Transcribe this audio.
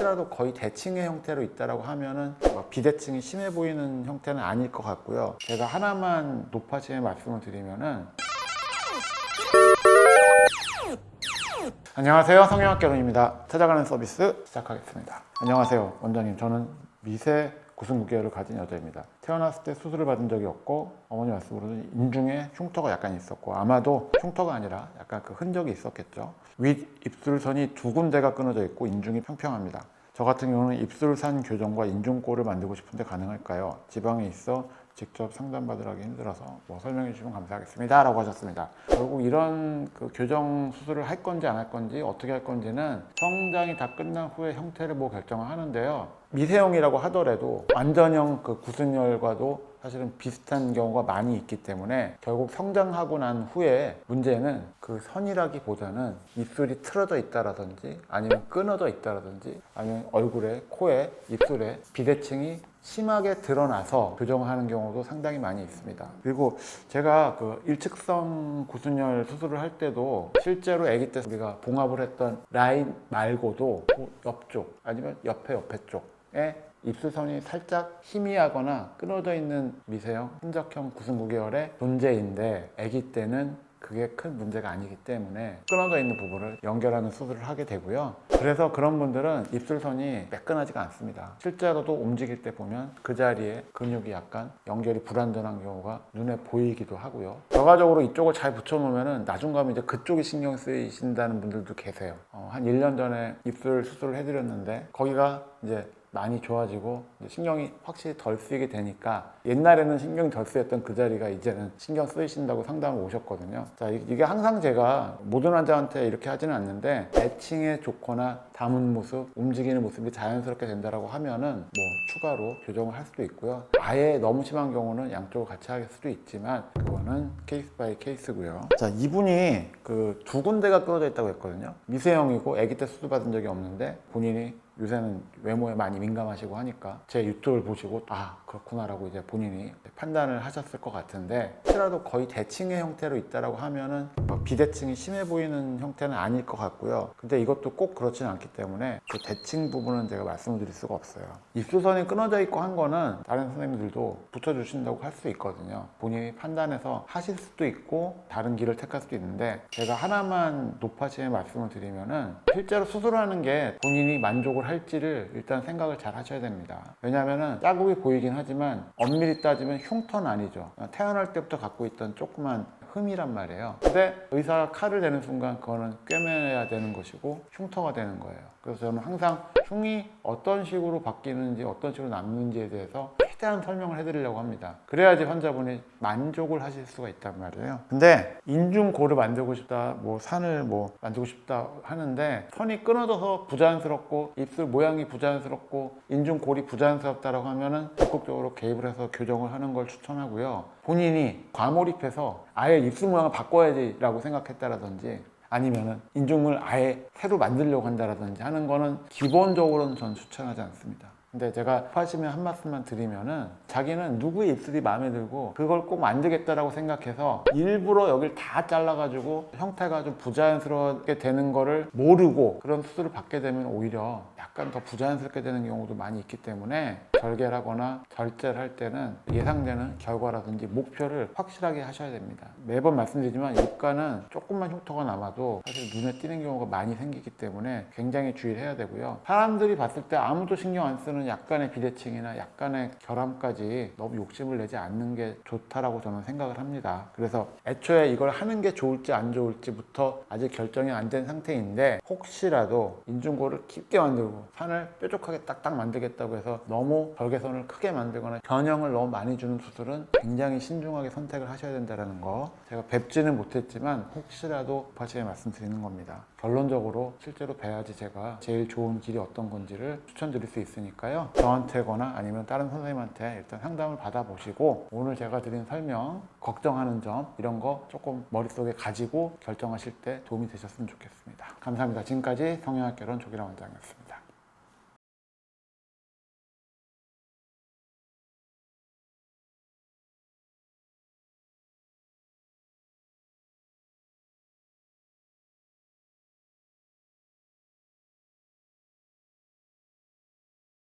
혹시라도 거의 대칭의 형태로 있다라고 하면은 비대칭이 심해 보이는 형태는 아닐 것 같고요. 제가 하나만 높아지게 말씀을 드리면은, 안녕하세요, 성형학개론입니다. 찾아가는 서비스 시작하겠습니다. 안녕하세요, 원장님. 저는 미세 구승구개를 가진 여자입니다. 태어났을 때 수술을 받은 적이 없고, 어머니 말씀으로는 인중에 흉터가 약간 있었고, 아마도 흉터가 아니라 약간 그 흔적이 있었겠죠. 윗 입술선이 두 군데가 끊어져 있고 인중이 평평합니다. 저 같은 경우는 입술산 교정과 인중골을 만들고 싶은데 가능할까요? 지방에 있어 직접 상담받으라기 힘들어서 설명해 주시면 감사하겠습니다 라고 하셨습니다. 결국 이런 그 교정 수술을 할 건지 안 할 건지 어떻게 할 건지는 성장이 다 끝난 후에 형태를 결정을 하는데요. 미세형이라고 하더라도 완전형 그 구승열과도 사실은 비슷한 경우가 많이 있기 때문에 결국 성장하고 난 후에 문제는 그 선이라기보다는 입술이 틀어져 있다라든지 아니면 끊어져 있다라든지 아니면 얼굴에, 코에, 입술에 비대칭이 심하게 드러나서 교정하는 경우도 상당히 많이 있습니다. 그리고 제가 그 일측성 구승열 수술을 할 때도 실제로 아기 때 우리가 봉합을 했던 라인 말고도 옆쪽 아니면 옆에 쪽에 입술선이 살짝 희미하거나 끊어져 있는 미세형, 흔적형 구승구개열의 존재인데 아기 때는 그게 큰 문제가 아니기 때문에 끊어져 있는 부분을 연결하는 수술을 하게 되고요. 그래서 그런 분들은 입술선이 매끈하지가 않습니다. 실제로도 움직일 때 보면 그 자리에 근육이 약간 연결이 불완전한 경우가 눈에 보이기도 하고요. 결과적으로 이쪽을 잘 붙여놓으면 나중 가면 이제 그쪽이 신경 쓰이신다는 분들도 계세요. 한 1년 전에 입술 수술을 해드렸는데 거기가 이제 많이 좋아지고 신경이 확실히 덜 쓰이게 되니까 옛날에는 신경이 덜 쓰였던 그 자리가 이제는 신경 쓰이신다고 상담을 오셨거든요. 자, 이게 항상 제가 모든 환자한테 이렇게 하지는 않는데 대칭에 좋거나 담은 모습, 움직이는 모습이 자연스럽게 된다라고 하면은 추가로 교정을 할 수도 있고요. 아예 너무 심한 경우는 양쪽을 같이 할 수도 있지만 그거는 케이스 바이 케이스고요. 자, 이분이 그 두 군데가 끊어져 있다고 했거든요. 미세형이고 아기 때 수술 받은 적이 없는데 본인이 요새는 외모에 많이 민감하시고 하니까 제 유튜브를 보시고 그렇구나라고 이제 본인이 판단을 하셨을 것 같은데, 혹시라도 거의 대칭의 형태로 있다라고 하면은 비대칭이 심해 보이는 형태는 아닐 것 같고요. 근데 이것도 꼭 그렇지는 않기 때문에 그 대칭 부분은 제가 말씀을 드릴 수가 없어요. 입술선이 끊어져 있고 한 거는 다른 선생님들도 붙여주신다고 할 수 있거든요. 본인이 판단해서 하실 수도 있고 다른 길을 택할 수도 있는데, 제가 하나만 높아지게 말씀을 드리면은 실제로 수술하는 게 본인이 만족을 할지를 일단 생각을 잘 하셔야 됩니다. 왜냐하면 자국이 보이긴 하지만 엄밀히 따지면 흉터는 아니죠. 태어날 때부터 갖고 있던 조그만 흠이란 말이에요. 근데 의사가 칼을 대는 순간 그거는 꿰매야 되는 것이고 흉터가 되는 거예요. 그래서 저는 항상 흉이 어떤 식으로 바뀌는지 어떤 식으로 남는지에 대해서 최대한 설명을 해드리려고 합니다. 그래야지 환자분이 만족을 하실 수가 있단 말이에요. 근데 인중골을 만들고 싶다, 산을 만들고 싶다 하는데 선이 끊어져서 부자연스럽고 입술 모양이 부자연스럽고 인중골이 부자연스럽다라고 하면은 적극적으로 개입을 해서 교정을 하는 걸 추천하고요. 본인이 과몰입해서 아예 입술 모양을 바꿔야지 라고 생각했다라든지 아니면은 인중을 아예 새로 만들려고 한다라든지 하는 거는 기본적으로는 전 추천하지 않습니다. 근데 제가 하시면 한 말씀만 드리면은, 자기는 누구의 입술이 마음에 들고 그걸 꼭 만들겠다라고 생각해서 일부러 여길 다 잘라가지고 형태가 좀 부자연스럽게 되는 거를 모르고 그런 수술을 받게 되면 오히려 약간 더 부자연스럽게 되는 경우도 많이 있기 때문에 절개를 하거나 절제를 할 때는 예상되는 결과라든지 목표를 확실하게 하셔야 됩니다. 매번 말씀드리지만 입가는 조금만 흉터가 남아도 사실 눈에 띄는 경우가 많이 생기기 때문에 굉장히 주의를 해야 되고요. 사람들이 봤을 때 아무도 신경 안 쓰는 약간의 비대칭이나 약간의 결함까지 너무 욕심을 내지 않는 게 좋다라고 저는 생각을 합니다. 그래서 애초에 이걸 하는 게 좋을지 안 좋을지부터 아직 결정이 안 된 상태인데, 혹시라도 인중골을 깊게 만들고 산을 뾰족하게 딱딱 만들겠다고 해서 너무 절개선을 크게 만들거나 변형을 너무 많이 주는 수술은 굉장히 신중하게 선택을 하셔야 된다는 거, 제가 뵙지는 못했지만 혹시라도 다시 말씀드리는 겁니다. 결론적으로 실제로 뵈야지 제가 제일 좋은 길이 어떤 건지를 추천드릴 수 있으니까요. 저한테거나 아니면 다른 선생님한테 일단 상담을 받아보시고 오늘 제가 드린 설명, 걱정하는 점 이런 거 조금 머릿속에 가지고 결정하실 때 도움이 되셨으면 좋겠습니다. 감사합니다. 지금까지 성형학개론 조기라 원장이었습니다.